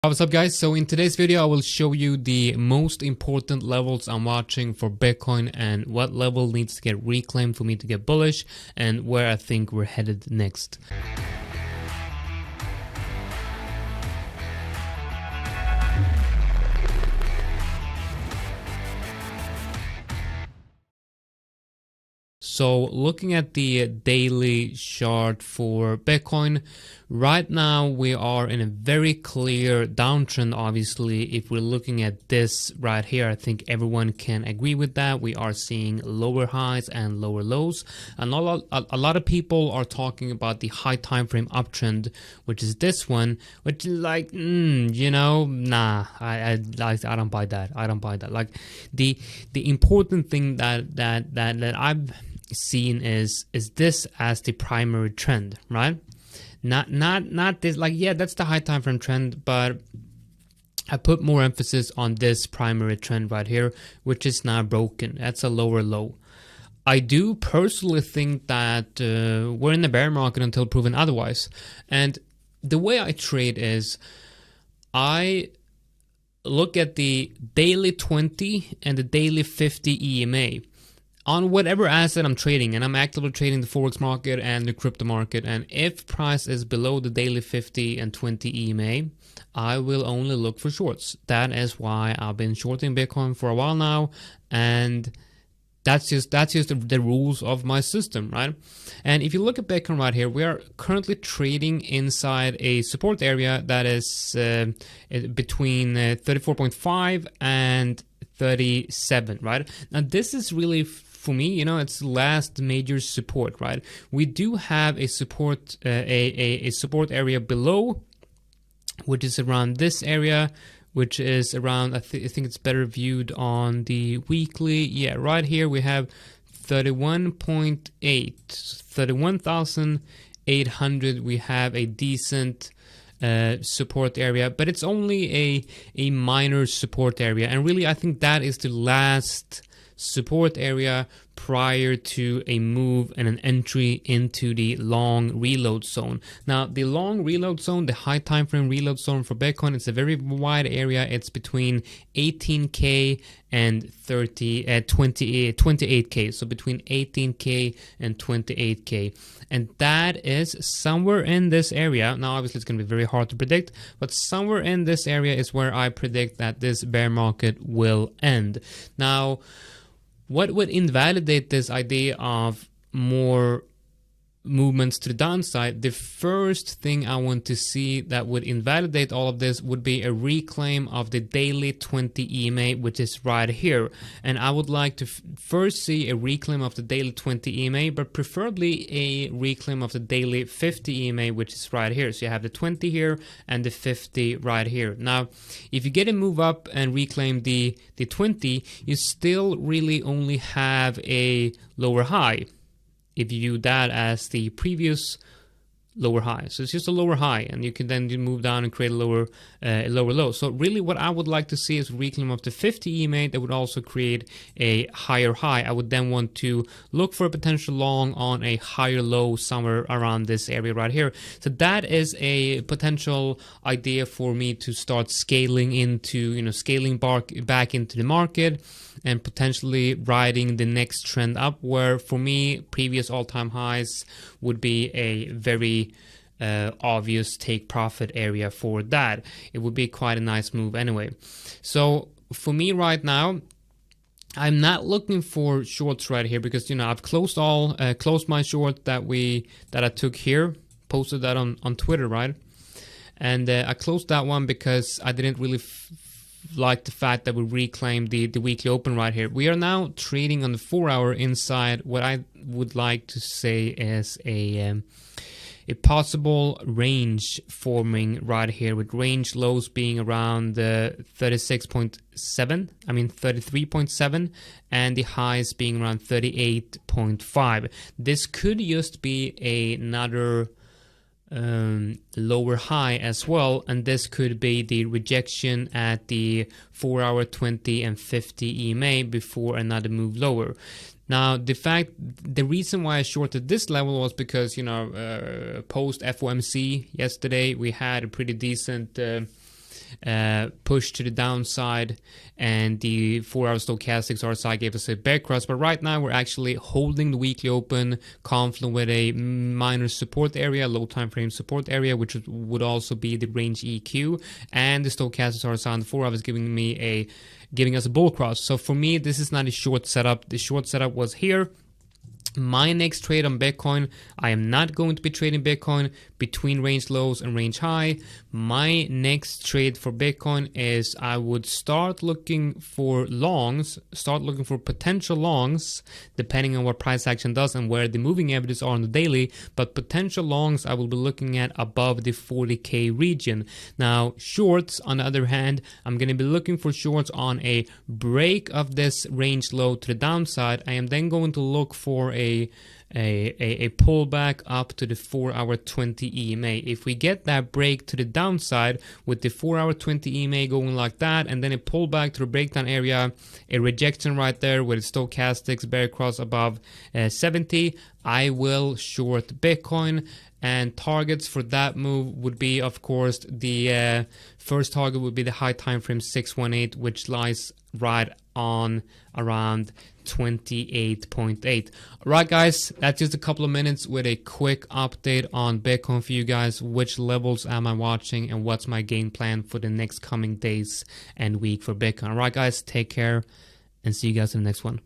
What's up guys? So in today's video I will show you the most important levels I'm watching for Bitcoin and what level needs to get reclaimed for me to get bullish and where I think we're headed next. So looking at the daily chart for Bitcoin, right now we are in a very clear downtrend. Obviously, if we're looking at this right here, I think everyone can agree with that. We are seeing lower highs and lower lows. And a lot of people are talking about the high time frame uptrend, which is this one, which is like, nah, I don't buy that. I don't buy that. Like the important thing that I've seen is this as the primary trend, right? Not this, like, yeah, that's the high time frame trend, but I put more emphasis on this primary trend right here, which is now broken. That's a lower low. I do personally think that we're in the bear market until proven otherwise. And the way I trade is I look at the daily 20 and the daily 50 EMA on whatever asset I'm trading, and I'm actively trading the Forex market and the crypto market. And if price is below the daily 50 and 20 EMA, I will only look for shorts. That is why I've been shorting Bitcoin for a while now, and that's just the rules of my system, right? And if you look at Bitcoin right here, we are currently trading inside a support area that is between 34.5 and 37, right? Now this is really, for me, it's last major support, right? We do have a support a support area below, which is around this area, which is around, I think it's better viewed on the weekly. Yeah, right here we have 31.8, 31,800. We have a decent support area, but it's only a minor support area, and really I think that is the last support area prior to a move and an entry into the long reload zone. Now the long reload zone, the high time frame reload zone for Bitcoin, it's a very wide area. It's between 18k and 28k, so between 18k and 28k, and that is somewhere in this area. Now obviously it's going to be very hard to predict, but somewhere in this area is where I predict that this bear market will end. Now what would invalidate this idea of more movements to the downside? The first thing I want to see that would invalidate all of this would be a reclaim of the daily 20 EMA, which is right here. And I would like to first see a reclaim of the daily 20 EMA, but preferably a reclaim of the daily 50 EMA, which is right here. So you have the 20 here and the 50 right here. Now, if you get a move up and reclaim the 20, you still really only have a lower high, if you view that as the previous lower high. So it's just a lower high, and you can then move down and create a lower low. So really what I would like to see is reclaim of the 50 EMA that would also create a higher high. I would then want to look for a potential long on a higher low somewhere around this area right here. So that is a potential idea for me to start scaling into, scaling back into the market and potentially riding the next trend up, where for me previous all-time highs would be a very obvious take profit area for that. It would be quite a nice move anyway. So for me right now, I'm not looking for shorts right here because I've closed my short that I took here, posted that on Twitter, right? And I closed that one because I didn't really like the fact that we reclaimed the weekly open right here. We are now trading on the 4-hour inside what I would like to say is a possible range forming right here, with range lows being around 33.7, and the highs being around 38.5. This could just be another lower high as well, and this could be the rejection at the 4-hour, 20 and 50 EMA before another move lower. Now, the reason why I shorted this level was because, post FOMC yesterday, we had a pretty decent push to the downside, and the 4-hour stochastics RSI gave us a bear cross. But right now we're actually holding the weekly open, confluent with a minor support area, low time frame support area, which would also be the range EQ, and the stochastics RSI on the 4 hours giving us a bull cross. So for me, this is not a short setup. The short setup was here. My next trade on Bitcoin, I am not going to be trading Bitcoin between range lows and range high. My next trade for Bitcoin is I would start looking for longs, start looking for potential longs, depending on what price action does and where the moving averages are on the daily. But potential longs I will be looking at above the 40K region. Now, shorts, on the other hand, I'm going to be looking for shorts on a break of this range low to the downside. I am then going to look for a pullback up to the 4-hour 20 EMA. If we get that break to the downside with the 4-hour 20 EMA going like that, and then a pullback to the breakdown area, a rejection right there with stochastics bear cross above 70, I will short Bitcoin. And targets for that move would be, of course, the first target would be the high time frame 618, which lies right on around 28.8. All right, guys, that's just a couple of minutes with a quick update on Bitcoin for you guys. Which levels am I watching and what's my game plan for the next coming days and week for Bitcoin. All right, guys, take care and see you guys in the next one.